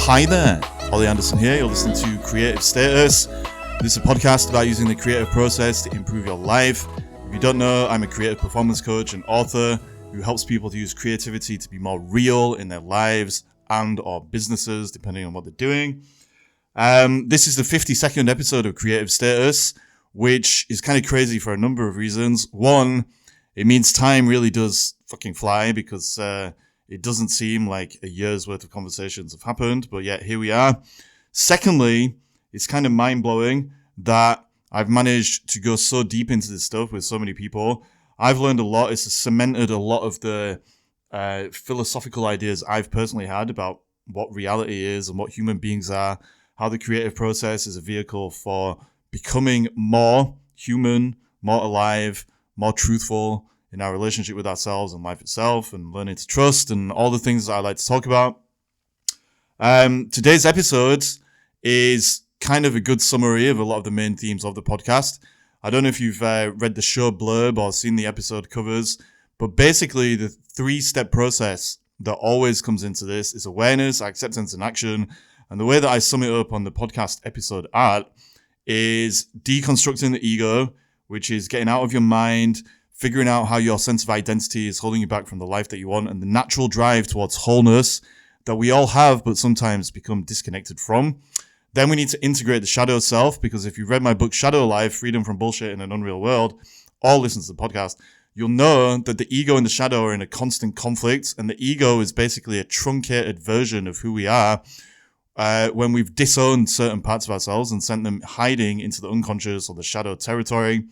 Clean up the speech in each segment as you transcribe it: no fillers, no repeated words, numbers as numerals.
Hi there, Ollie Anderson here. You're listening to Creative Status. This is a podcast about using the creative process to improve your life. If you don't know, I'm a creative performance coach and author who helps people to use creativity to be more real in their lives and or businesses, depending on what they're doing. This is the 52nd episode of Creative Status, which is kind of crazy for a number of reasons. One, it means time really does fucking fly because it doesn't seem like a year's worth of conversations have happened, but yet here we are. Secondly, it's kind of mind-blowing that I've managed to go so deep into this stuff with so many people. I've learned a lot. It's cemented a lot of the philosophical ideas I've personally had about what reality is and what human beings are, how the creative process is a vehicle for becoming more human, more alive, more truthful in our relationship with ourselves and life itself, and learning to trust and all the things that I like to talk about. Today's episode is kind of a good summary of a lot of the main themes of the podcast. I don't know if you've read the show blurb or seen the episode covers, but basically the 3-step process that always comes into this is awareness, acceptance, and action. And the way that I sum it up on the podcast episode art is deconstructing the ego, which is getting out of your mind, figuring out how your sense of identity is holding you back from the life that you want, and the natural drive towards wholeness that we all have, but sometimes become disconnected from. Then we need to integrate the shadow self, because if you've read my book, Shadow Life, Freedom from Bullshit in an Unreal World, or listen to the podcast, you'll know that the ego and the shadow are in a constant conflict, and the ego is basically a truncated version of who we are when we've disowned certain parts of ourselves and sent them hiding into the unconscious or the shadow territory.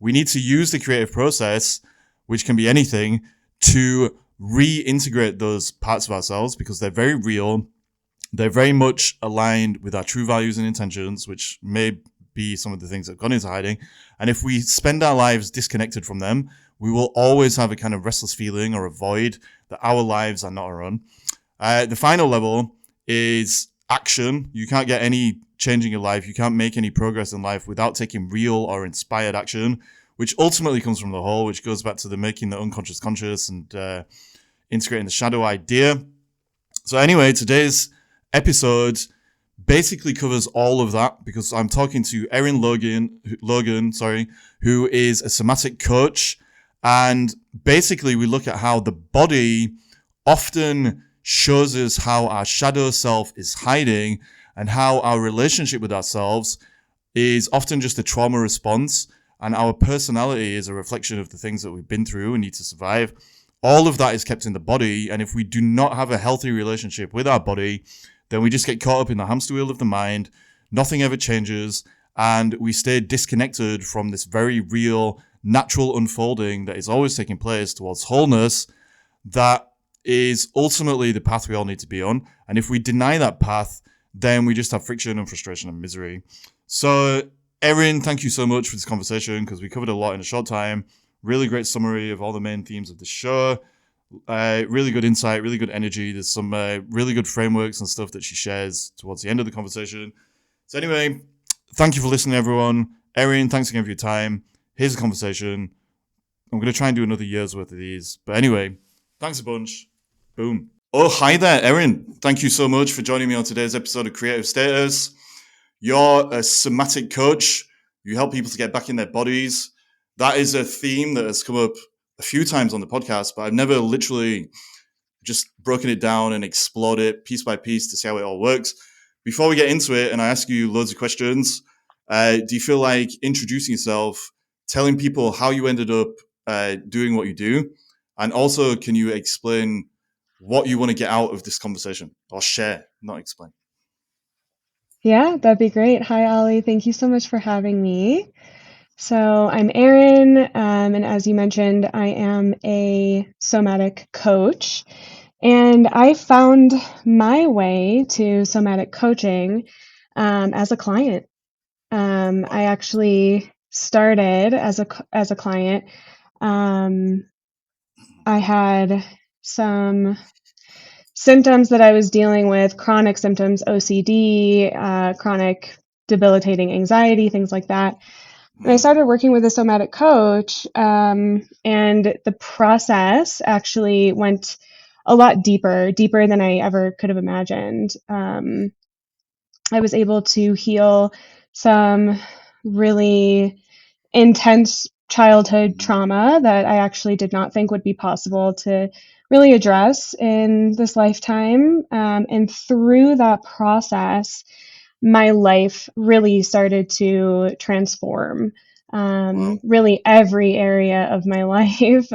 We need to use the creative process, which can be anything, to reintegrate those parts of ourselves because they're very real. They're very much aligned with our true values and intentions, which may be some of the things that have gone into hiding. And if we spend our lives disconnected from them, we will always have a kind of restless feeling or a void that our lives are not our own. The final level is action. You can't get any change in your life. You can't make any progress in life without taking real or inspired action, which ultimately comes from the whole, which goes back to the making the unconscious conscious and integrating the shadow idea. So anyway, today's episode basically covers all of that because I'm talking to Erin Logan, who is a somatic coach. And basically we look at how the body often shows us how our shadow self is hiding and how our relationship with ourselves is often just a trauma response, and our personality is a reflection of the things that we've been through and need to survive. All of that is kept in the body, and if we do not have a healthy relationship with our body, then we just get caught up in the hamster wheel of the mind. Nothing ever changes, and we stay disconnected from this very real, natural unfolding that is always taking place towards wholeness that is ultimately the path we all need to be on. And if we deny that path, then we just have friction and frustration and misery. So, Erin, thank you so much for this conversation because we covered a lot in a short time. Really great summary of all the main themes of the show. Really good insight, really good energy. There's some really good frameworks and stuff that she shares towards the end of the conversation. So anyway, thank you for listening, everyone. Erin, thanks again for your time. Here's the conversation. I'm going to try and do another year's worth of these. But anyway, thanks a bunch. Boom. Oh, hi there, Erin. Thank you so much for joining me on today's episode of Creative Status. You're a somatic coach. You help people to get back in their bodies. That is a theme that has come up a few times on the podcast, but I've never literally just broken it down and explored it piece by piece to see how it all works. Before we get into it, and I ask you loads of questions, do you feel like introducing yourself, telling people how you ended up doing what you do, and also can you explain what you want to get out of this conversation, or share, not explain? Yeah, that'd be great. Hi, Ollie. Thank you so much for having me. So I'm Erin, and as you mentioned, I am a somatic coach, and I found my way to somatic coaching as a client. I actually started as a client. I had some symptoms that I was dealing with, chronic symptoms, OCD, chronic debilitating anxiety, things like that. And I started working with a somatic coach, and the process actually went a lot deeper than I ever could have imagined. I was able to heal some really intense childhood trauma that I actually did not think would be possible to really address in this lifetime. And through that process, my life really started to transform. Wow. Really, every area of my life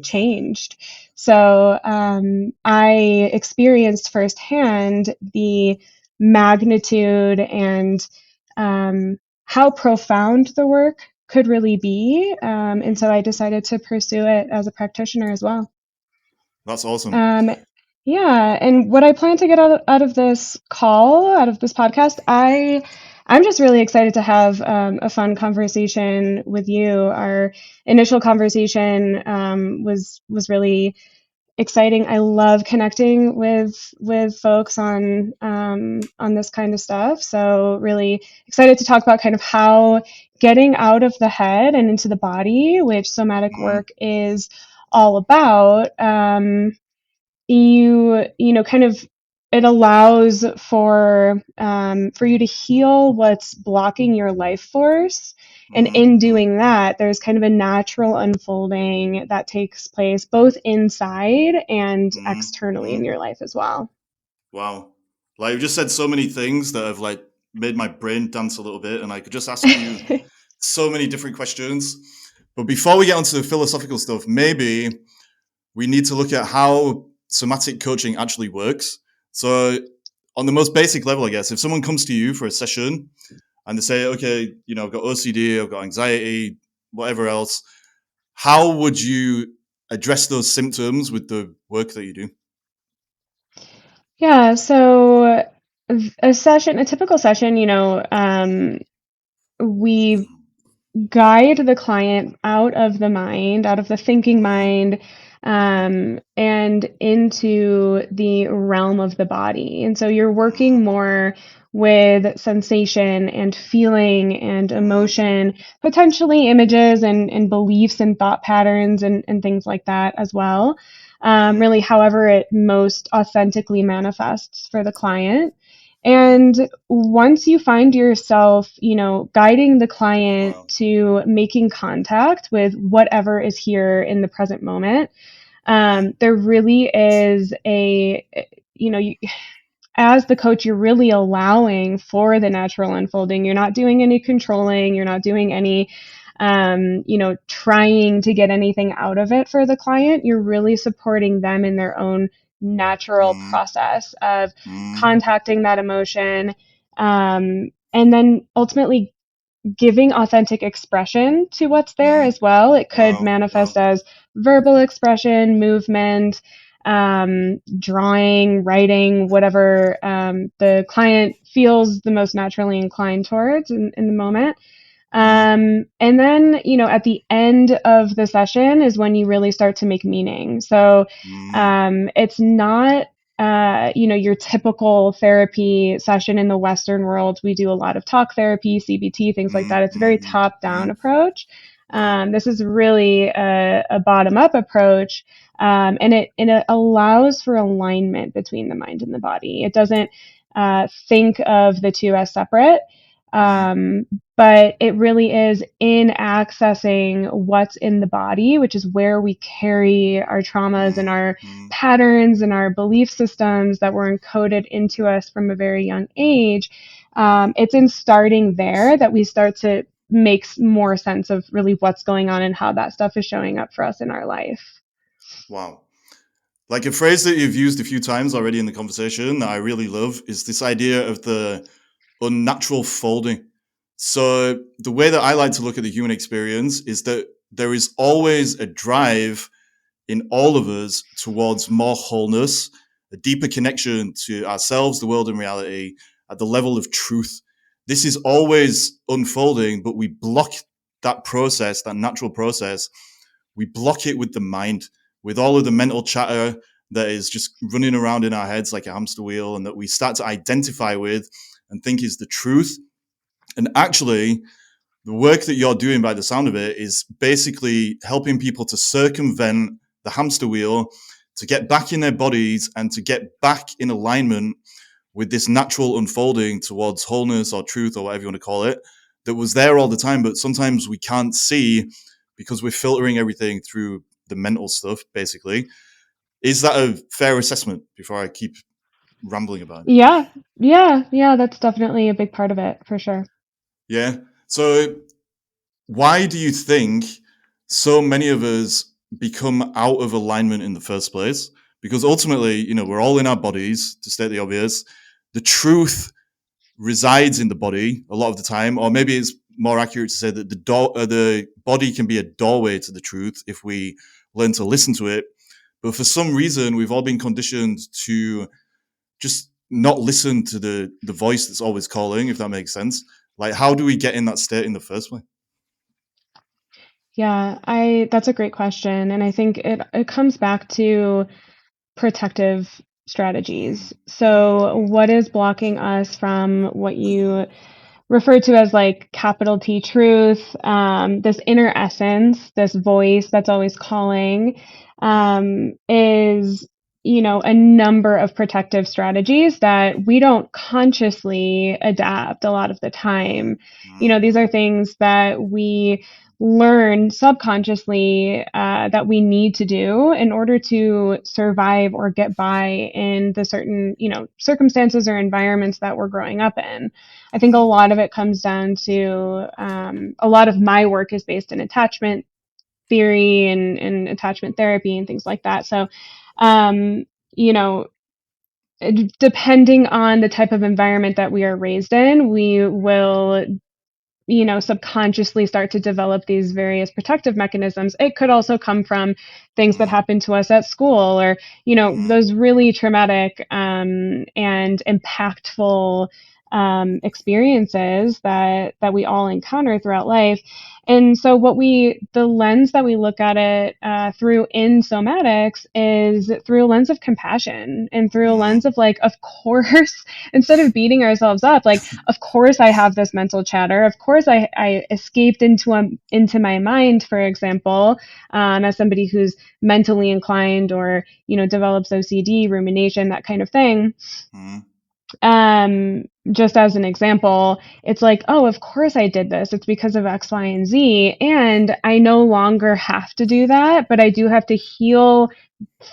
changed. So I experienced firsthand the magnitude and how profound the work could really be. And so I decided to pursue it as a practitioner as well. That's awesome. Um, yeah, and what I plan to get out of this call, out of this podcast, I'm just really excited to have a fun conversation with you. Our initial conversation was really exciting. I love connecting with folks on this kind of stuff. So really excited to talk about kind of how getting out of the head and into the body, which somatic Mm, work is all about. You know, kind of it allows for you to heal what's blocking your life force. And in mm. doing that, there's kind of a natural unfolding that takes place both inside and Mm, externally in mm. your life as well. Wow. Like you've just said so many things that have like made my brain dance a little bit, and I could just ask you so many different questions. But before we get onto the philosophical stuff, maybe we need to look at how somatic coaching actually works. So on the most basic level, I guess, if someone comes to you for a session and they say, okay, you know, I've got OCD, I've got anxiety, whatever else, how would you address those symptoms with the work that you do? Yeah, so a typical session, you know, we guide the client out of the mind, out of the thinking Mm, mind, mm, and into the realm of the body. And so you're mm, working more with sensation and feeling and mm, emotion, potentially images and beliefs and thought patterns and things like that as well. mm, Really, however it most authentically manifests for the client. mm. And once you find yourself, you know, guiding the client Wow. to making contact with whatever is here in the present moment, Mm, there really is you know, you, as the coach, you're really allowing for the natural unfolding. You're not doing any controlling. You're not doing any, you know, trying to get anything out of it for the client. You're really supporting them in their own natural mm, process of mm, contacting that emotion, and then ultimately giving authentic expression to what's there mm. as well. It could Wow. Wow. manifest as verbal expression, movement, drawing, writing, whatever the client feels the most naturally inclined towards in the moment. Mm, And then, you know, at the end of the session is when you really start to make meaning. So mm, it's not, you know, your typical therapy session in the Western world. We do a lot of talk therapy, CBT, things like mm, that. It's a very mm, top mm. down approach. Wow. This is really a bottom up approach. And it allows for alignment between the mind and the body. It doesn't think of the two as separate. Mm, Um, but it really is in accessing what's in the body, which is where we carry our traumas and mm, our mm, patterns and our belief systems that were encoded into us from a very young age. mm. It's in starting there that we start to make more sense of really what's going on and how that stuff is showing up for us in our life. Wow. Like a phrase that you've used a few times already in the conversation that I really love is this idea of the unnatural folding. So the way that I like to look at the human experience is that there is always a drive in all of us towards more wholeness, a deeper connection to ourselves, the world, and reality at the level of truth. This is always unfolding, but we block that process, that natural process. We block it with the mind, with all of the mental chatter that is just running around in our heads like a hamster wheel, and that we start to identify with and think is the truth. And actually, the work that you're doing by the sound of it is basically helping people to circumvent the hamster wheel, to get back in their bodies and to get back in alignment with this natural unfolding towards wholeness or truth or whatever you want to call it, that was there all the time, but sometimes we can't see because we're filtering everything through the mental stuff, basically. Is that a fair assessment before I keep rambling about it? Yeah, that's definitely a big part of it, for sure. Yeah. So why do you think so many of us become out of alignment in the first place? Because ultimately, we're all in our bodies, to state the obvious. The truth resides in the body a lot of the time, or maybe it's more accurate to say that the body can be a doorway to the truth if we learn to listen to it. But for some reason, we've all been conditioned to just not listen to the voice that's always calling, if that makes sense. Like, how do we get in that state in the first place? Yeah, I that's a great question. And I think it comes back to protective Mm, strategies. mm, So what is blocking us from what you referred to as like capital T truth, this inner essence, this voice that's always calling, mm, is, a number of protective strategies that we don't consciously adapt a lot of the mm, time. These are mm, things that we learn subconsciously that we need to do in order to survive or get by in the certain, circumstances or environments that we're growing up in. I think a mm, lot of it comes down to a lot of my work is based in attachment theory and attachment therapy and things like that. So, um, you know, depending on the type of environment that we are raised in, we will subconsciously start to develop these various protective mechanisms. It could also come from things that mm, happen to us at school or, mm, those really traumatic and impactful experiences that we all encounter throughout life. And so the lens that we look at it through in somatics is through a lens of compassion and through a lens mm, of like, of course, instead of beating ourselves up, like, of course I have this mental chatter. Of course I escaped into my mind, for example, as somebody who's mentally inclined or, develops OCD, rumination, that kind of thing. mm. Just as an example, it's like, oh, of course I did this. It's because of X, Y, and Z. And I no longer have to do that, but I do have to heal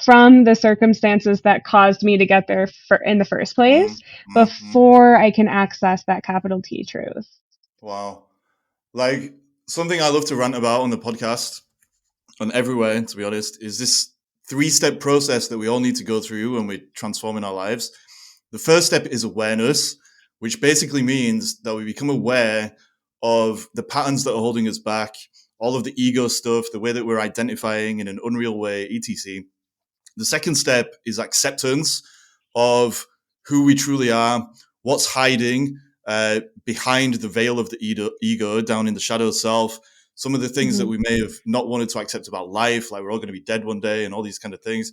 from the circumstances that caused me to get there in the first place Mm, mm, mm. before I can access that capital T truth. Wow. Like, something I love to rant about on the podcast and everywhere, to be honest, is this 3-step process that we all need to go through when we're transforming our lives. The first step is awareness, which basically means that we become aware of the patterns that are holding us back, all of the ego stuff, the way that we're identifying in an unreal way, etc. The second step is acceptance of who we truly are, what's hiding behind the veil of the ego, down in the shadow self, some of the things that Mm-hmm. we may have not wanted to accept about life, like we're all going to be dead one day and all these kind of things.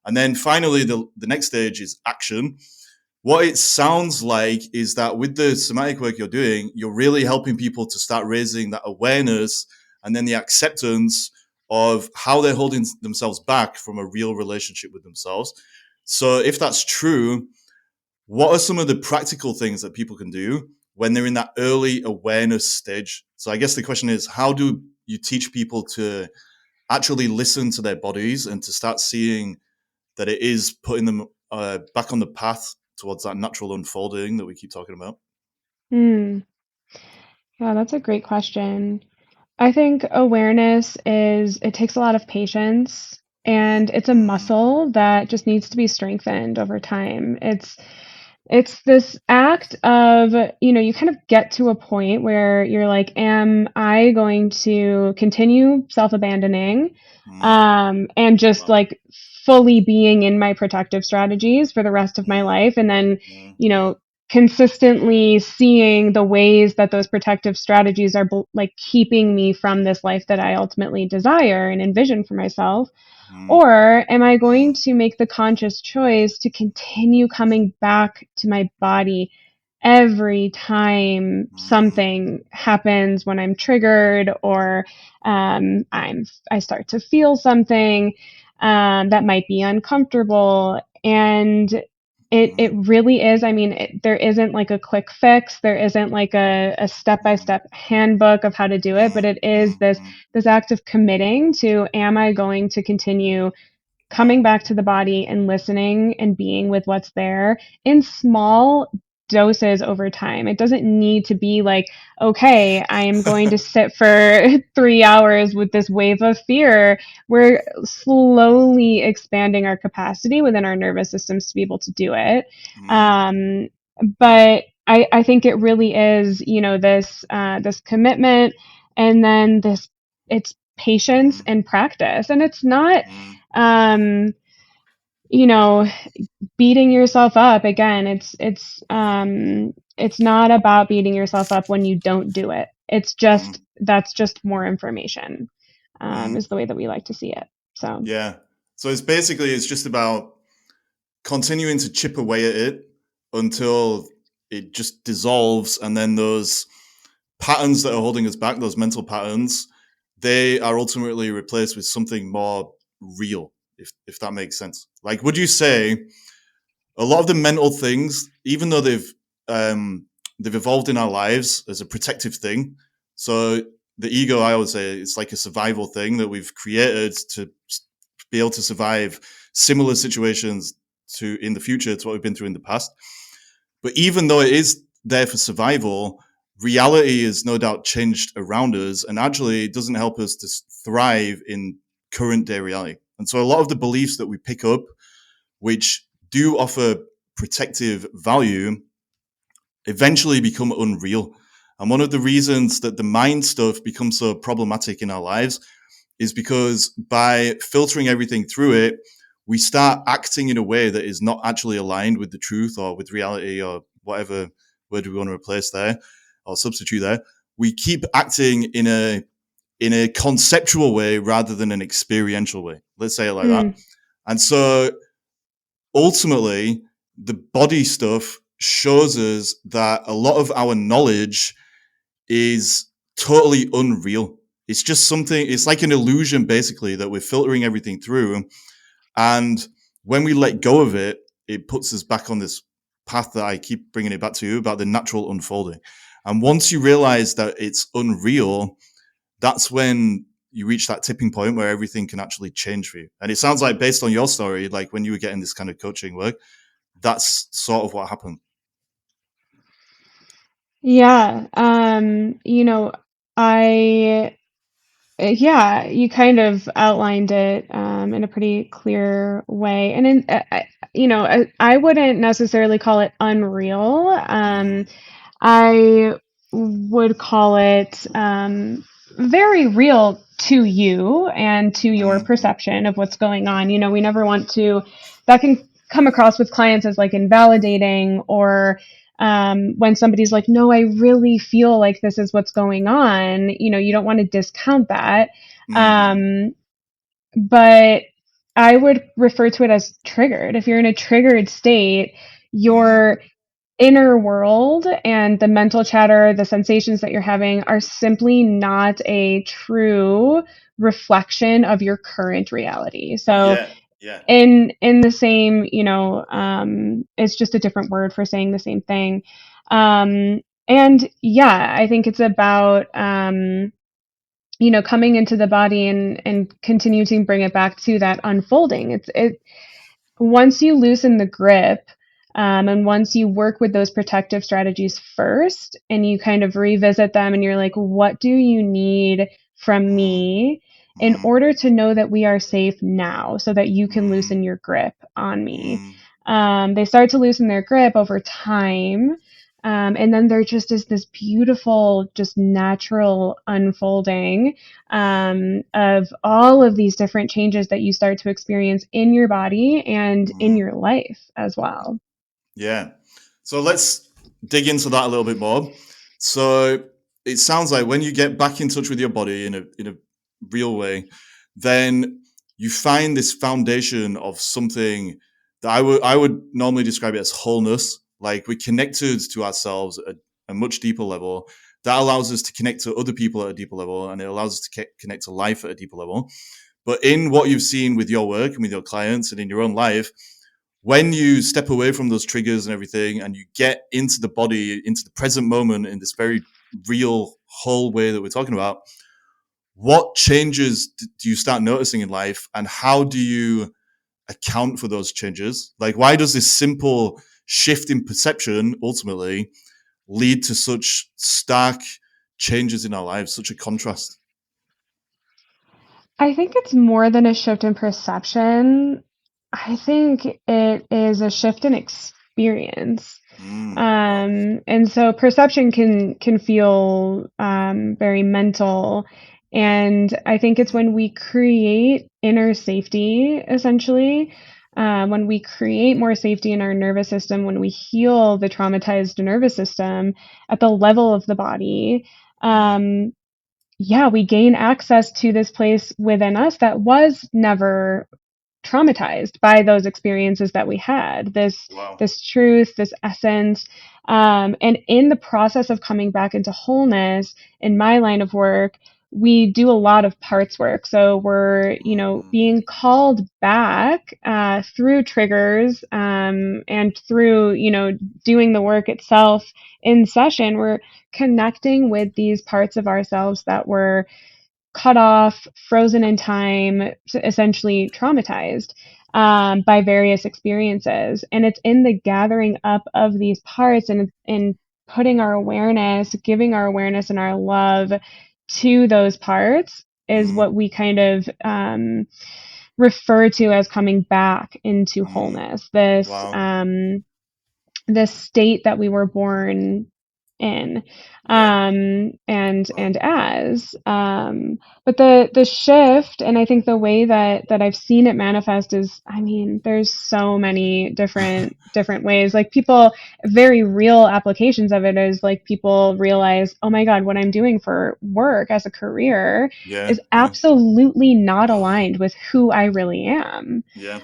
And then finally, the next stage is action. What it sounds like is that with the somatic work you're doing, you're really helping people to start raising that awareness and then the acceptance of how they're holding themselves back from a real relationship with themselves. So, if that's true, what are some of the practical things that people can do when they're in that early awareness stage? So, I guess the question is, how do you teach people to actually listen to their bodies and to start seeing that it is putting them back on the path towards that natural unfolding that we keep talking about? Mm. Yeah, that's a great question. I think awareness it takes a lot of patience and it's a Mm, muscle that just needs to be strengthened over time. It's this act of, you kind of get to a point where you're like, am I going to continue self-abandoning, mm, and just wow, like fully being in my protective strategies for the rest of my mm, life? And then, mm, you mm, know, consistently seeing the ways that those protective strategies are like keeping me from this life that I ultimately desire and envision for myself. mm, Or am I going to make the conscious choice to continue coming back to my body every time mm, something happens when I'm triggered or I start to feel something? that might be uncomfortable. And it really is. I mean, there isn't like a quick fix. There isn't like a step-by-step handbook of how to do it, but it is this act of committing to, am I going to continue coming back to the body and listening and being with what's there in small doses over time. It doesn't need to be like, okay, I am going to sit for 3 hours with this wave of fear. We're slowly expanding our capacity within our nervous systems to be able to do it. But I think it really is, this commitment, and then it's patience and practice. And it's not, um, you know, beating yourself up. Again, it's not about beating yourself up when you don't do it. It's just, that's just more information, is the way that we like to see it. So yeah. So it's just about continuing to chip away at it until it just dissolves, and then those patterns that are holding us back, those mental patterns, they are ultimately replaced with something more real, if that makes sense. Like, would you say a lot of the mental things, even though they've evolved in our lives as a protective thing, so the ego, I always say, it's like a survival thing that we've created to be able to survive similar situations to in the future to what we've been through in the past. But even though it is there for survival, reality is no doubt changed around us, and actually it doesn't help us to thrive in current day reality. And so a lot of the beliefs that we pick up, which do offer protective value, eventually become unreal. And one of the reasons that the mind stuff becomes so problematic in our lives is because by filtering everything through it, we start acting in a way that is not actually aligned with the truth or with reality or whatever word we want to replace there or substitute there. We keep acting in a conceptual way rather than an experiential way. Let's say it like that. And so ultimately, the body stuff shows us that a lot of our knowledge is totally unreal. It's just something, it's like an illusion, basically, that we're filtering everything through. And when we let go of it, it puts us back on this path that I keep bringing it back to you about the natural unfolding. And once you realize that it's unreal, that's when you reach that tipping point where everything can actually change for you. And it sounds like, based on your story, like when you were getting this kind of coaching work, that's sort of what happened. yeah, I yeah, you kind of outlined it in a pretty clear way, and I wouldn't necessarily call it unreal. I would call it very real to you and to your perception of what's going on. We never want to, that can come across with clients as like invalidating, or when somebody's like, no, I really feel like this is what's going on. You don't want to discount that. But I would refer to it as triggered. If you're in a triggered state, your inner world and the mental chatter, the sensations that you're having are simply not a true reflection of your current reality. So Yeah. in the same, it's just a different word for saying the same thing. And yeah, I think it's about, coming into the body and continue to bring it back to that unfolding. Once you loosen the grip, and once you work with those protective strategies first, and you kind of revisit them, and you're like, what do you need from me in order to know that we are safe now, so that you can loosen your grip on me? They start to loosen their grip over time. And then there just is this beautiful, just natural unfolding of all of these different changes that you start to experience in your body and in your life as well. Yeah. So let's dig into that a little bit more. So it sounds like when you get back in touch with your body in a real way, then you find this foundation of something that I would normally describe it as wholeness. Like, we're connected to ourselves at a much deeper level. That allows us to connect to other people at a deeper level, and it allows us to connect to life at a deeper level. But in what you've seen with your work and with your clients and in your own life, when you step away from those triggers and everything and you get into the body, into the present moment in this very real, whole way that we're talking about, what changes do you start noticing in life, and how do you account for those changes? Like, why does this simple shift in perception ultimately lead to such stark changes in our lives, such a contrast? I think it's more than a shift in perception. I think it is a shift in experience. Wow. And so perception can feel very mental. And I think it's when we create inner safety, essentially, when we create more safety in our nervous system, when we heal the traumatized nervous system at the level of the body, Mm, yeah, we gain access to this place within us that was never traumatized by those experiences that we had, wow. this truth, this essence. And in the process of coming back into wholeness in my line of work, we do a lot of parts work. So we're, being called back through triggers, and through, doing the work itself in session. We're connecting with these parts of ourselves that were cut off, frozen in time, essentially traumatized by various experiences. And it's in the gathering up of these parts and in putting our awareness, giving our awareness and our love to those parts is Mm, what we kind of refer to as coming back into mm, wholeness. This wow. this state that we were born in, Yeah. and Wow. as but the shift, and I think the way that I've seen it manifest is, I mean, there's so many different ways. Like, people, very real applications of it is like people realize, oh my god, what I'm doing for work as a career Yeah. is Yeah. absolutely not aligned with who I really am. Yeah.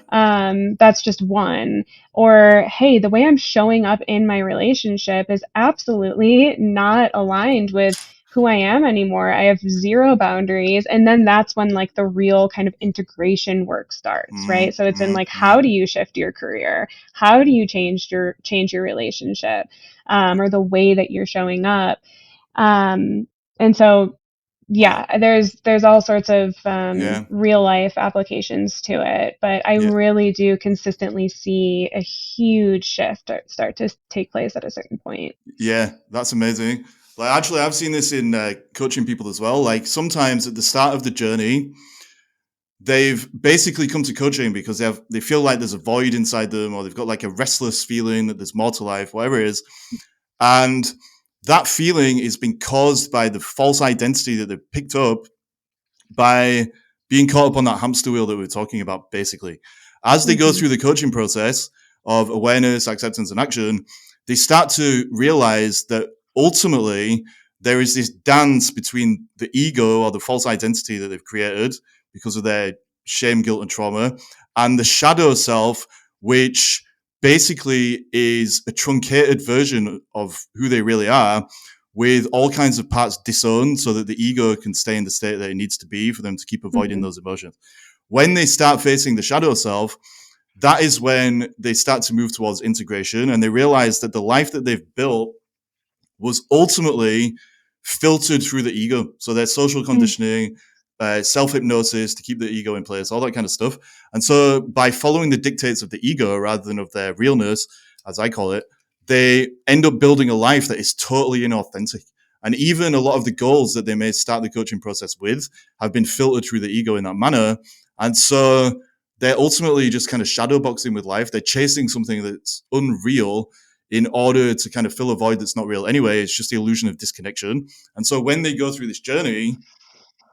That's just one. Or, hey, the way I'm showing up in my relationship is absolutely not aligned with who I am anymore. I have zero boundaries. And then that's when, like, the real kind of integration work starts, Mm, right? So it's in, mm, like, mm. how do you shift your career? How do you change your relationship, or the way that you're showing up? And so, Wow. yeah, there's all sorts of Yeah. real life applications to it, but I Yeah. really do consistently see a huge shift start to take place at a certain point. Yeah. That's amazing. Like, actually, I've seen this in coaching people as well. Like, sometimes at the start of the journey, they've basically come to coaching because they feel like there's a void inside them, or they've got like a restless feeling that there's more to life, whatever it is. And that feeling is being caused by the false identity that they've picked up by being caught up on that hamster wheel that we are talking about, basically. As they go Hmm. through the coaching process of awareness, acceptance, and action, they start to realize that ultimately there is this dance between the ego, or the false identity that they've created because of their shame, guilt, and trauma, and the shadow self, which basically is a truncated version of who they really are, with all kinds of parts disowned so that the ego can stay in the state that it needs to be for them to keep avoiding Hmm. those emotions. When they start facing the shadow self, that is when they start to move towards integration, and they realize that the life that they've built was ultimately filtered through the ego. So their social conditioning, self hypnosis to keep the ego in place, all that kind of stuff. And so by following the dictates of the ego rather than of their realness, as I call it, they end up building a life that is totally inauthentic. And even a lot of the goals that they may start the coaching process with have been filtered through the ego in that manner. And so they're ultimately just kind of shadow boxing with life. They're chasing something that's unreal in order to kind of fill a void that's not real anyway. It's just the illusion of disconnection. And so when they go through this journey,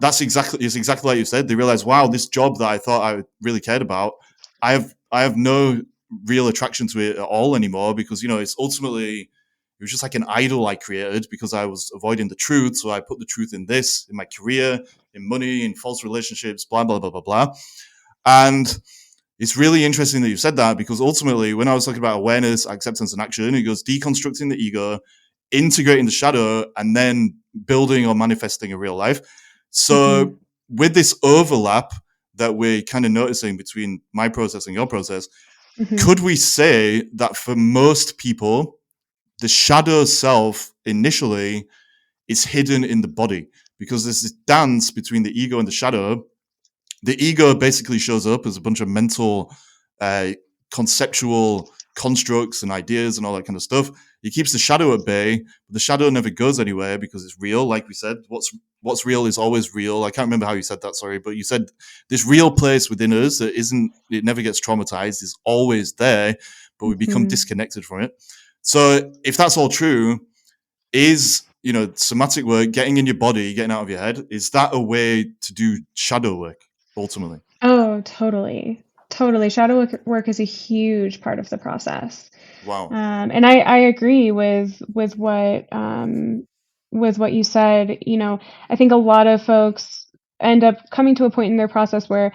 it's exactly like you said. They realize, wow, this job that I thought I really cared about, I have no real attraction to it at all anymore, because it's ultimately, it was just like an idol I created because I was avoiding the truth. So I put the truth in this, in my career, in money, in false relationships, blah blah blah blah blah. And it's really interesting that you said that, because ultimately, when I was talking about awareness, acceptance, and action, it goes deconstructing the ego, integrating the shadow, and then building or manifesting a real life. Hmm. So, with this overlap that we're kind of noticing between my process and your process, Mm-hmm. could we say that for most people, the shadow self initially is hidden in the body? Because there's this dance between the ego and the shadow. The ego basically shows up as a bunch of mental, uh, conceptual constructs and ideas and all that kind of stuff. It keeps the shadow at bay, but the shadow never goes anywhere because it's real. Like we said, what's real is always real. I can't remember how you said that, sorry, but you said this real place within us that isn't, it never gets traumatized, is always there, but we become Mm-hmm. disconnected from it. So if that's all true, is, you know, somatic work, getting in your body, getting out of your head, is that a way to do shadow work ultimately? Oh, totally. Totally. Shadow work is a huge part of the process. Wow. And I agree with what you said. You know, I think a lot of folks end up coming to a point in their process where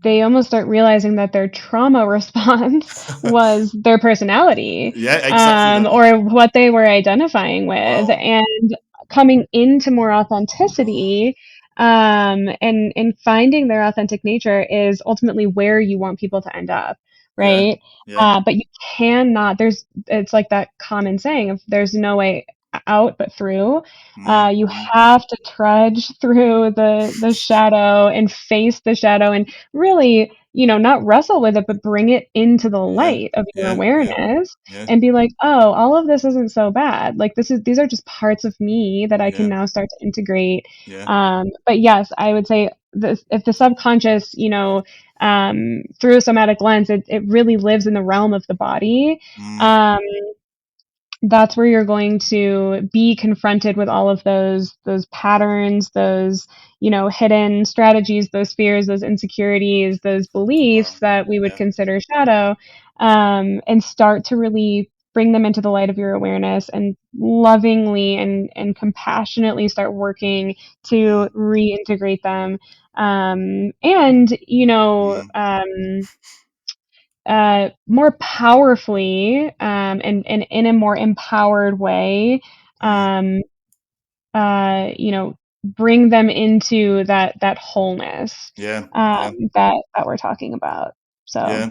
they almost start realizing that their trauma response was their personality, Yeah, exactly that. or what they were identifying with, Wow. and coming into more authenticity, and finding their authentic nature is ultimately where you want people to end up, Yeah. right? Yeah. But you cannot, it's like that common saying of there's no way out but through. You Mm. have to trudge through the shadow and face the shadow and really, not wrestle with it, but bring it into the Yeah. light of your Yeah. Yeah. awareness Yeah. and be like, oh, all of this isn't so bad. Like these are just parts of me that I can Yeah. now start to integrate. Yeah. But yes, I would say this, if the subconscious, through a somatic lens, it really lives in the realm of the body. Mm. Um, that's where you're going to be confronted with all of those patterns, those, hidden strategies, those fears, those insecurities, those Wow. beliefs that we would Yeah. consider shadow, and start to really bring them into the light of your awareness and lovingly and compassionately start working to Mm. reintegrate them. And Mm. more powerfully, and in a more empowered way, Mm. um, bring them into that wholeness, Yeah. um, Yeah. that we're talking about. So, Yeah.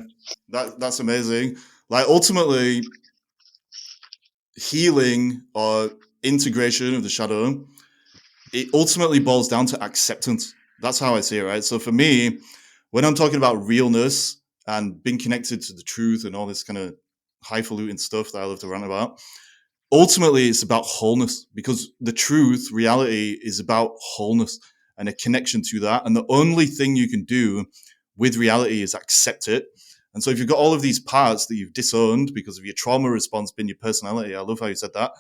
That's amazing. Like ultimately, healing or integration of the shadow, it ultimately boils down to acceptance. That's how I see it, right? So for me, when I'm talking about realness and being connected to the truth and all this kind of highfalutin stuff that I love to rant about, ultimately it's about wholeness, because the truth, reality, is about wholeness and a connection to that. And the only thing you can do with reality is accept it. And so if you've got all of these parts that you've disowned because of your trauma response being your personality, I love how you said that,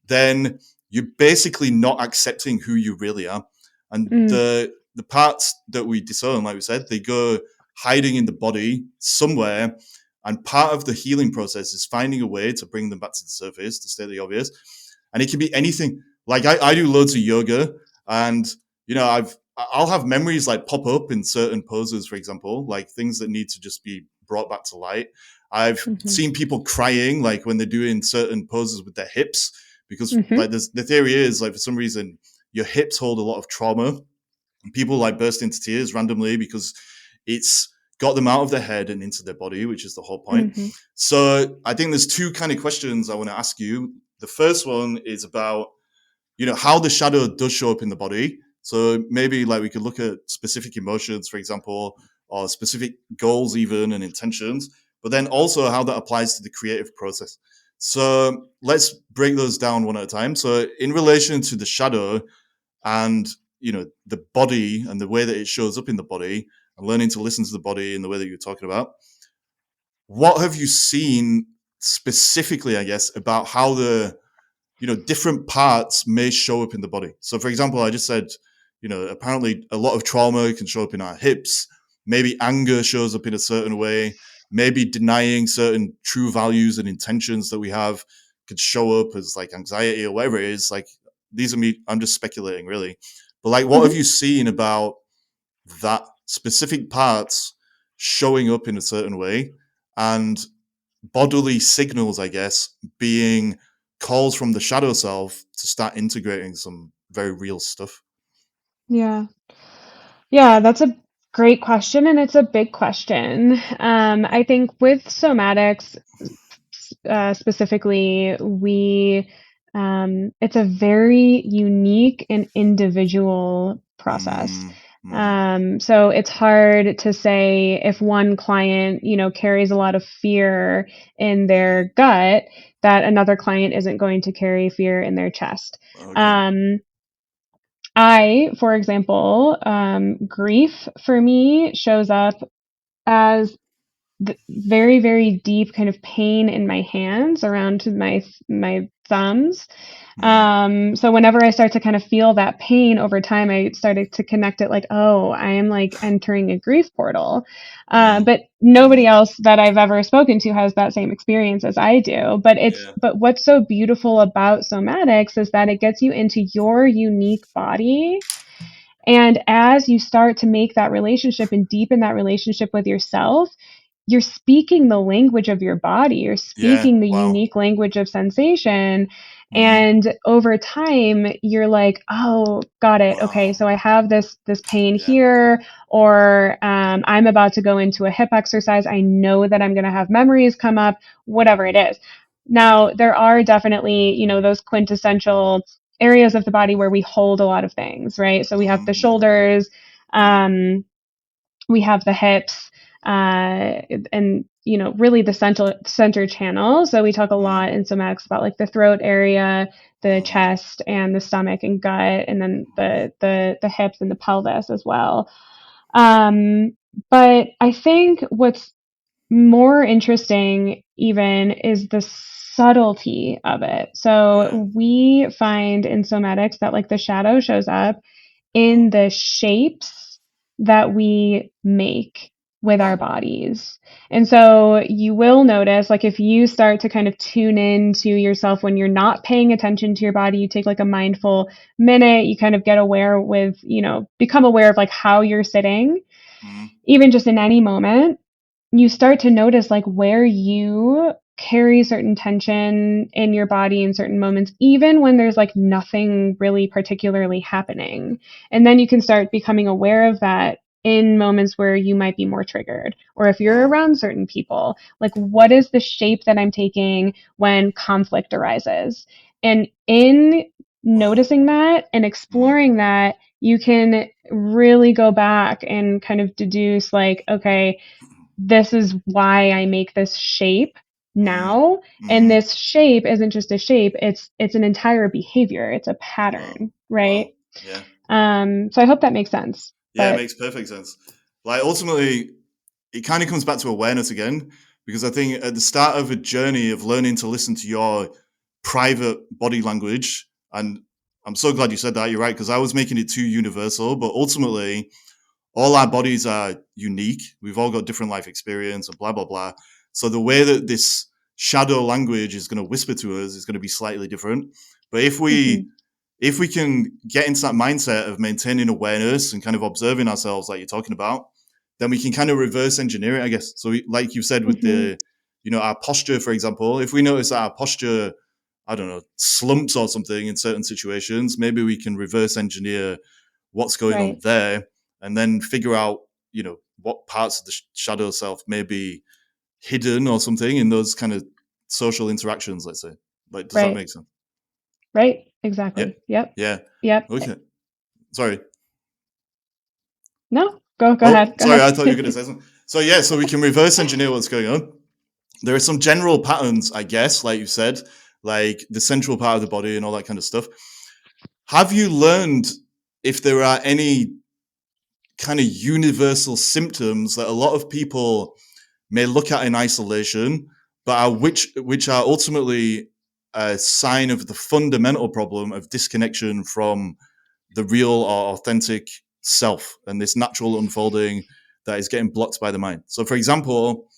then you're basically not accepting who you really are. And mm, the parts that we disown, like we said, they go hiding in the body somewhere. And part of the healing process is finding a way to bring them back to the surface, to state the obvious. And it can be anything. Like I do loads of yoga, and I'll have memories like pop up in certain poses, for example, like things that need to just be brought back to light. I've mhm, seen people crying like when they're doing certain poses with their hips, because mhm, like the theory is like for some reason your hips hold a lot of trauma, and people like burst into tears randomly because it's got them out of their head and into their body, which is the whole point. mhm, So I think there's two kind of questions I want to ask you. The first one is about, how the shadow does show up in the body. So maybe like we could look at specific emotions, for example, or specific goals even, and intentions, but then also how that applies to the creative process. So let's break those down one at a time. So in relation to the shadow and, the body and the way that it shows up in the body, and learning to listen to the body in the way that you're talking about, what have you seen specifically, I guess, about how the different parts may show up in the body? So for example, I just said, apparently a lot of trauma can show up in our hips. Maybe anger shows up in a certain way. Maybe denying certain true values and intentions that we have could show up as like anxiety or whatever it is. Like, these are me, I'm just speculating really, but like, what have mhm. you seen about that specific parts showing up in a certain way, and bodily signals, I guess, being calls from the shadow self to start integrating some very real stuff? Yeah. Yeah, that's a Great question, and it's a big question. I think with somatics, specifically, it's a very unique and individual process. Mm, mm, So it's hard to say if one client, carries a lot of fear in mm. their gut, that another client isn't going to carry fear in their chest. Okay. Um, for example, grief for me shows up as very, very deep kind of pain in my hands around my thumbs. Mm, So whenever I start to kind of feel that pain over time, I started to connect it like, oh, I am like entering a grief portal. mm, But nobody else that I've ever spoken to has that same experience as I do. yeah. But what's so beautiful about somatics is that it gets you into your unique body, and as you start to make that relationship and deepen that relationship with yourself, you're speaking the language of your body. You're Yeah. speaking the Wow. unique language of sensation. Mm, And over time, you're like, oh, got it. Okay, wow. so I have this pain Yeah. here, or I'm about to go into a hip exercise. I know that I'm going to have memories come up, whatever it is. Yeah. Now, there are definitely, those quintessential areas of the body where we hold a lot of things, right? So we have the Yeah. shoulders, Mm, um, we have the hips, and really the center channel. So we talk a mm, lot in somatics about like the throat area, the mm, chest, and the stomach and gut, and then the hips and the pelvis as well. But I think what's more interesting even is the subtlety of it. yeah. So we find in somatics that like the shadow shows up Mm, in the shapes that we make with our wow. bodies. And so you will notice, like, if you start to kind of tune in to yourself when you're not paying attention to your body, you take like a mindful minute, you kind of get aware with, become aware of like how you're sitting, Mm, even just in any moment, you start to notice like where you carry certain tension in your body in certain moments, even when there's like nothing really particularly happening. And then you can start becoming aware of that in moments where you might be more triggered, or if you're wow. around certain people, like what is the shape that I'm taking when conflict arises? And in Wow. noticing that and Mm, exploring that, you can really go back and kind of deduce like, okay, this is why I make this shape mm, now. And mm, this shape isn't just a shape, it's an entire behavior. It's a wow. pattern, Wow. right? Yeah. So I hope that makes sense. Yeah, it But makes perfect sense. Like ultimately, it kind of comes back to awareness again, because I think at the start of a journey of learning to listen to your private body language, and I'm so glad you said that. You're right, because I was making it too universal, but ultimately, all our bodies are unique. We've all got different life experience and blah blah blah. So the way that this shadow language is going to whisper to us is going to be slightly different. But mhm, if we can get into that mindset of maintaining awareness and kind of observing ourselves, like you're talking about, then we can kind of reverse engineer it, I guess. So, like you said, with mhm, our posture, for example, if we notice that our posture, I don't know, slumps or something in certain situations, maybe we can reverse engineer what's going on right, there and then figure out, what parts of the shadow self may be hidden or something in those kind of social interactions, let's say. Like, does that right, make sense? right, Yeah. exactly. Yep, Yeah. yep. Okay. Sorry. No, go Oh, ahead, go sorry. ahead. I thought you were going to say something. So yeah, so we can reverse engineer what's going on. There are some general patterns, I guess, like you said, like the central part of the body and all that kind of stuff. Have you learned if there are any kind of universal symptoms that a lot of people may look at in isolation, but which are ultimately a sign of the fundamental problem of disconnection from the real or authentic self and this natural unfolding that is getting blocked by the mind? So, for example,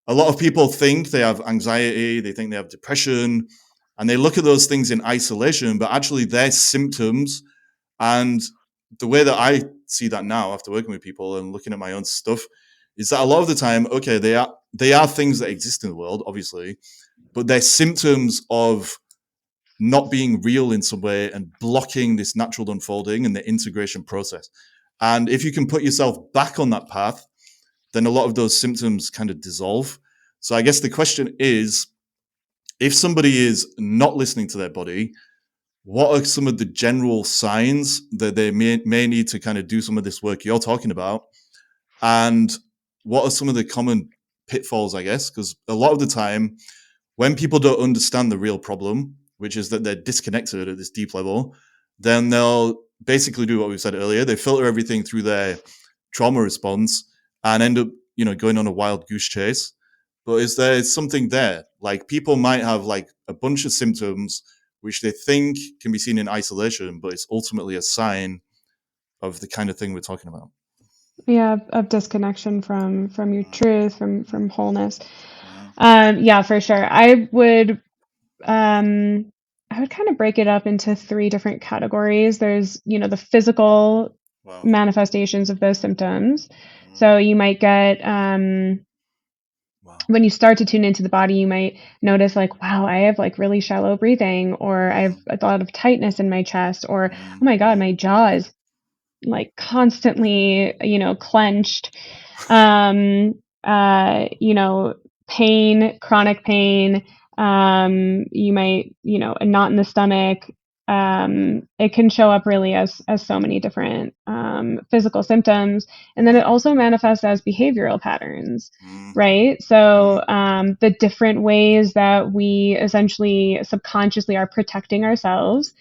a lot of people think they have anxiety, they think they have depression, and they look at those things in isolation, but actually they're symptoms. And the way that I see that now after working with people and looking at my own stuff is that a lot of the time, okay, they are things that exist in the world, obviously, but they're symptoms of not being real in some way and blocking this natural unfolding and the integration process. And if you can put yourself back on that path, then a lot of those symptoms kind of dissolve. So I guess the question is, if somebody is not listening to their body, what are some of the general signs that they may need to kind of do some of this work you're talking about? And what are some of the common pitfalls, I guess? Because a lot of the time, when people don't understand the real problem, which is that they're disconnected at this deep level, then they'll basically do what we said earlier. They filter everything through their trauma response and end up, going on a wild goose chase. But is there something there? Like, people might have like a bunch of symptoms which they think can be seen in isolation, but it's ultimately a sign of the kind of thing we're talking about. Yeah, of disconnection from your truth, from wholeness. Yeah. Yeah, for sure. I would kind of break it up into three different categories. There's, the physical Wow. manifestations of those symptoms. Mm. So you might get Wow. when you start to tune into the body, you might notice like, wow, I have like really shallow breathing, or I have a lot of tightness in my chest, or oh my God, my jaw is like constantly, clenched. Um, pain, chronic pain. You might, a knot in the stomach. It can show up really as so many different physical symptoms, and then it also manifests as behavioral patterns, right? So the different ways that we essentially subconsciously are protecting ourselves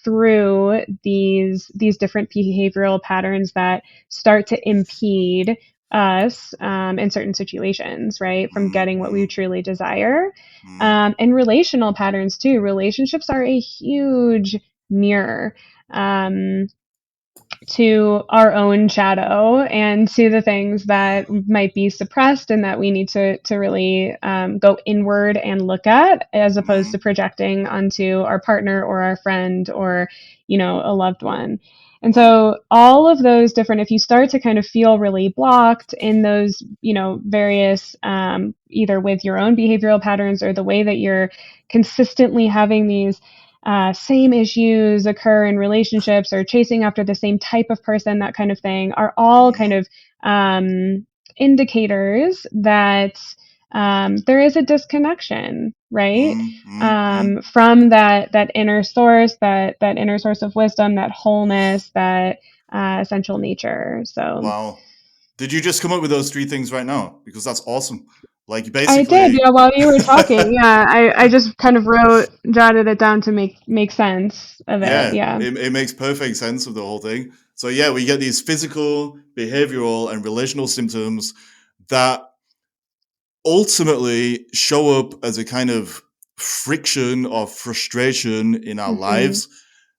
through these different behavioral patterns that start to impede us in certain situations, right? From getting what we truly desire. And relational patterns too. Relationships are a huge mirror to our own shadow and to the things that might be suppressed and that we need to really go inward and look at, as opposed to projecting onto our partner or our friend or, a loved one. And so all of those different, if you start to kind of feel really blocked in those, various, either with your own behavioral patterns or the way that you're consistently having these same issues occur in relationships, or chasing after the same type of person, that kind of thing, are all kind of indicators that there is a disconnection, right? From that inner source, that inner source of wisdom, that wholeness, that essential nature. So Wow. Did you just come up with those three things right now? Because that's awesome. Like, I did, basically, while you were talking. Yeah, I just kind of jotted it down to make sense of it. yeah, Yeah. it makes perfect sense of the whole thing. So, yeah, we get these physical, behavioral, and relational symptoms that ultimately show up as a kind of friction or frustration in our Mm-hmm. lives.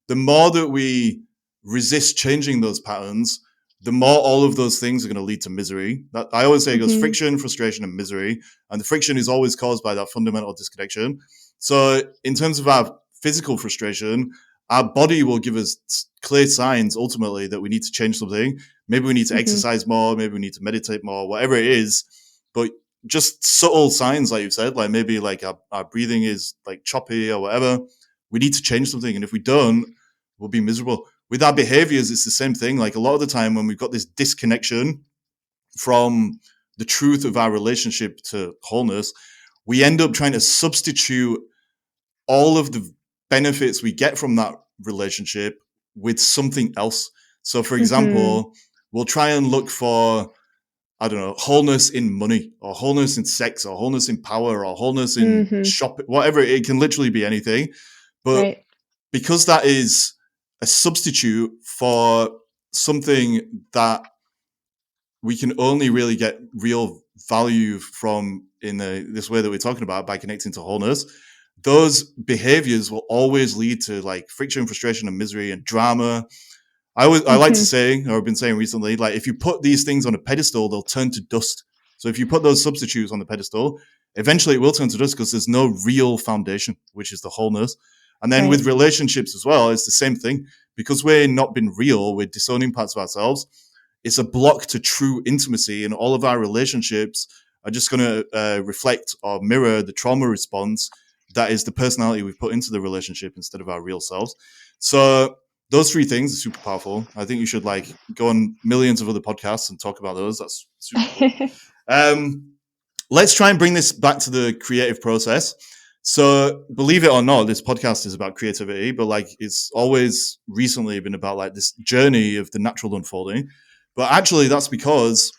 The more that we resist changing those patterns, the more all of those things are going to lead to misery. That, I always say it goes Mm-hmm. friction, frustration, and misery. And the friction is always caused by that fundamental disconnection. So, in terms of our physical frustration, our body will give us clear signs ultimately that we need to change something. Maybe we need to Mm-hmm. exercise more, maybe we need to meditate more, whatever it is. But just subtle signs, like you said, like maybe like our breathing is like choppy or whatever. We need to change something. And if we don't, we'll be miserable. With our behaviors, it's the same thing. Like, a lot of the time when we've got this disconnection from the truth of our relationship to wholeness, we end up trying to substitute all of the benefits we get from that relationship with something else. So, for Mm-hmm. example, we'll try and look for, I don't know, wholeness in money, or wholeness in sex, or wholeness in power, or wholeness in Mm-hmm. shopping, whatever. It can literally be anything. But Right. because that is a substitute for something that we can only really get real value from in this way that we're talking about, by connecting to wholeness, those behaviors will always lead to like friction, frustration, and misery and drama. I like to Mm-hmm. say, or I've been saying recently, like, if you put these things on a pedestal, they'll turn to dust. So if you put those substitutes on the pedestal, eventually it will turn to dust, because there's no real foundation, which is the wholeness. And then with Right. relationships as well, it's the same thing. Because we're not being real, we're disowning parts of ourselves. It's a block to true intimacy, and all of our relationships are just going to reflect or mirror the trauma response that is the personality we've put into the relationship instead of our real selves. So those three things are super powerful. I think you should like go on millions of other podcasts and talk about those. That's super cool. Let's try and bring this back to the creative process. So believe it or not, this podcast is about creativity, but like it's always recently been about like this journey of the natural unfolding. But actually that's because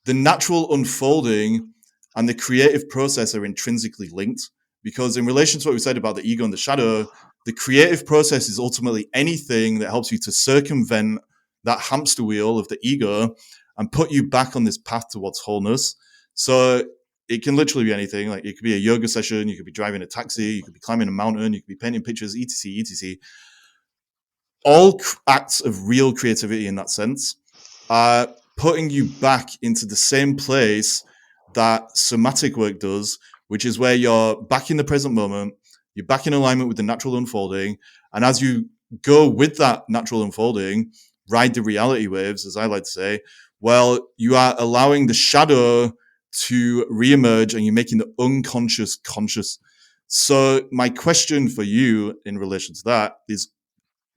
the natural unfolding and the creative process are intrinsically linked, because in relation to what we said about the ego and the shadow, the creative process is ultimately anything that helps you to circumvent that hamster wheel of the ego and put you back on this path towards wholeness. So it can literally be anything. Like it could be a yoga session, you could be driving a taxi, you could be climbing a mountain, you could be painting pictures, etc, etc. All acts of real creativity in that sense are putting you back into the same place that somatic work does, which is where you're back in the present moment, you're back in alignment with the natural unfolding. And as you go with that natural unfolding, ride the reality waves, as I like to say, well, you are allowing the shadow to reemerge and you're making the unconscious conscious. So my question for you in relation to that is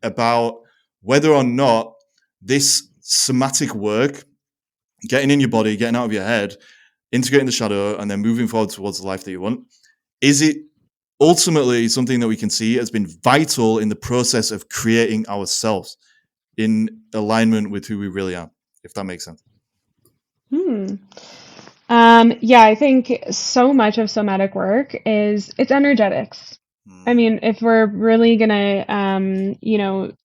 about whether or not this somatic work, getting in your body, getting out of your head, integrating the shadow, and then moving forward towards the life that you want, is it ultimately something that we can see has been vital in the process of creating ourselves in alignment with who we really are, if that makes sense? Yeah, I think so much of somatic work is it's energetics. I Mm, mean, if we're really gonna,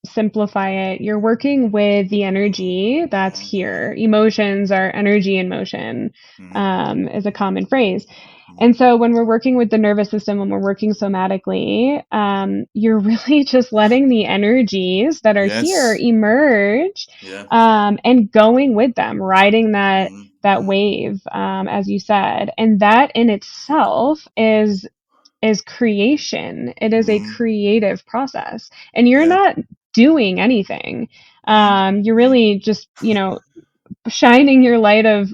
simplify it, you're working with the energy that's mm, here. Emotions are energy in motion, mm, is a common phrase. mm. And so when we're working with the nervous system, when we're working somatically, you're really just letting the energies that are here Yes. emerge, Yeah. and going with them, riding that Mm, that mm, wave, as you said. And that in itself is creation. It is a mm. creative process, and you're Yeah. not doing anything. Mm, You're mm. really just, shining your light of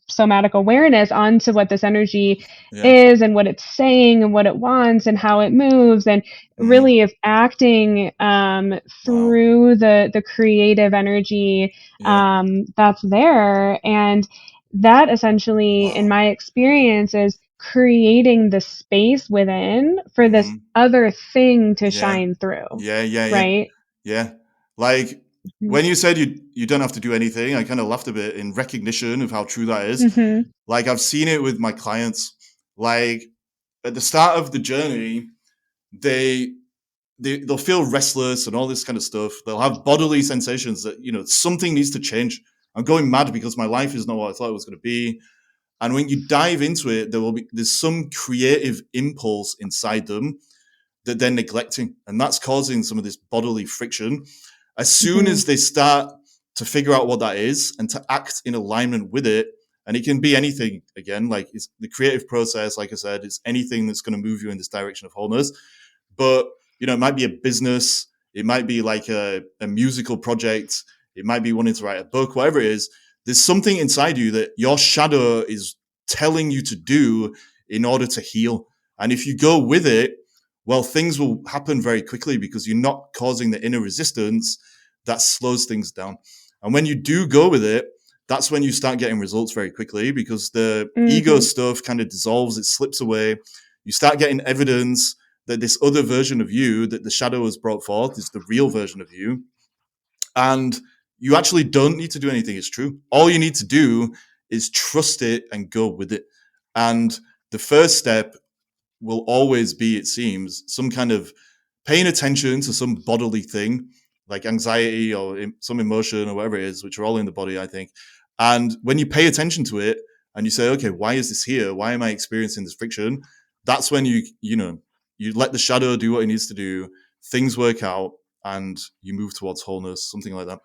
somatic awareness onto what this energy Yeah. is and what it's saying and what it wants and how it moves, and Mm. really is acting Wow. through the creative energy Yeah. that's there. And that essentially, in Wow. my experience, is creating the space within for this Mm. other thing to Yeah. shine through, Yeah. Yeah. Yeah. right? Yeah. Like when you said you don't have to do anything, I kind of laughed a bit in recognition of how true that is. Mm-hmm. Like I've seen it with my clients. Like at the start of the journey, they they'll feel restless and all this kind of stuff. They'll have bodily sensations that something needs to change. I'm going mad because my life is not what I thought it was going to be. And when you dive into it, there's some creative impulse inside them that they're neglecting, and that's causing some of this bodily friction. As soon Mm-hmm. as they start to figure out what that is and to act in alignment with it, and it can be anything again, like it's the creative process, like I said, it's anything that's going to move you in this direction of wholeness. But it might be a business, it might be like a musical project, it might be wanting to write a book, whatever it is. There's something inside you that your shadow is telling you to do in order to heal. And if you go with it, well, things will happen very quickly because you're not causing the inner resistance that slows things down. And when you do go with it, that's when you start getting results very quickly because the ego Mm-hmm. stuff kind of dissolves, it slips away. You start getting evidence that this other version of you that the shadow has brought forth is the real version of you. And you actually don't need to do anything. It's true. All you need to do is trust it and go with it. And the first step will always be, it seems, some kind of paying attention to some bodily thing like anxiety or some emotion or whatever it is, which are all in the body, I think. And when you pay attention to it and you say, okay, why is this here? Why am I experiencing this friction? That's when you let the shadow do what it needs to do. Things work out and you move towards wholeness, something like that.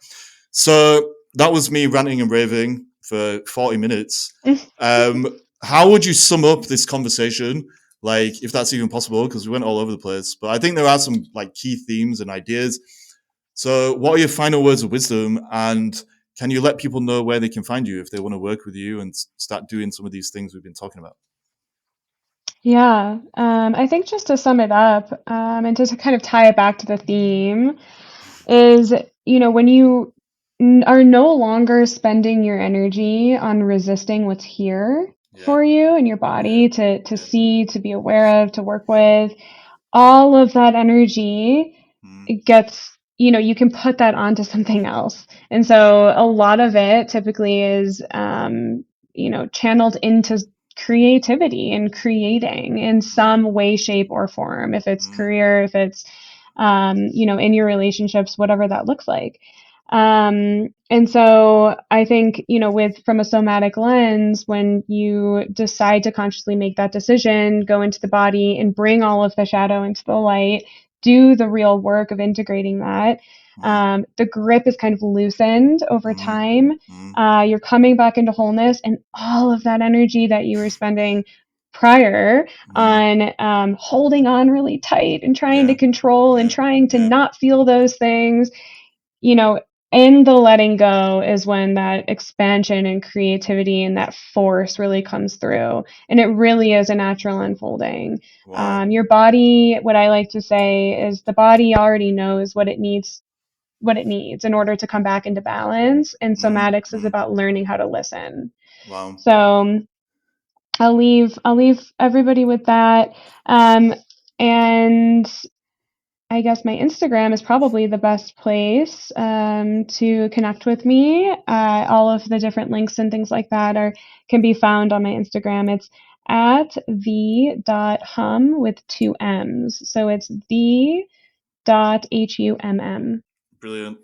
So that was me ranting and raving for 40 minutes. How would you sum up this conversation? Like, if that's even possible, because we went all over the place. But I think there are some like key themes and ideas. So, what are your final words of wisdom? And can you let people know where they can find you if they want to work with you and start doing some of these things we've been talking about? Yeah. I think just to sum it up, and to kind of tie it back to the theme, is, when you are no longer spending your energy on resisting what's here Yeah, for you and your yeah, body to yeah. see, to be aware of, to work with, all of that energy Mm, it gets, you can put that onto something else. And yeah. so a lot of it typically is, channeled into creativity and creating in Mm, some way, shape, or form. If it's mm, career, if it's, in your relationships, whatever that looks like. And so I think, from a somatic lens, when you decide to consciously make that decision, go into the body and bring all of the shadow into the light, do the real work of integrating that. mm, The grip is kind of loosened over mm, time. mm, You're coming back into wholeness, and all of that energy that you were spending prior mm. on holding on really tight and trying to Yeah, control and yeah, trying to yeah. not feel those things, you know, in the letting go is when that expansion and creativity and that force really comes through. And it really is a natural unfolding. Wow. Your body, what I like to say is the body already knows what it needs in order to come back into balance. And Mm, somatics is mm. about learning how to listen. Wow. So I'll leave everybody with that. And I guess my Instagram is probably the best place to connect with me. All of the different links and things like that can be found on my Instagram. It's at the.hum with two M's. So it's the.humm. Brilliant.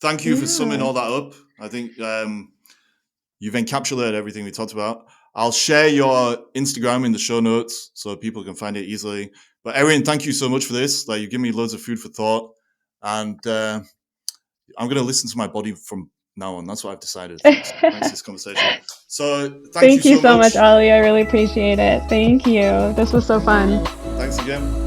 Thank you for summing Yeah. all that up. I think you've encapsulated everything we talked about. I'll share your Instagram in the show notes so people can find it easily. But Erin, thank you so much for this. Like, you give me loads of food for thought, and I'm going to listen to my body from now on. That's what I've decided. Thanks for this conversation. So, thank you Thank you so so much, much. Ollie. I really appreciate it. Thank you. This was so fun. Thanks again.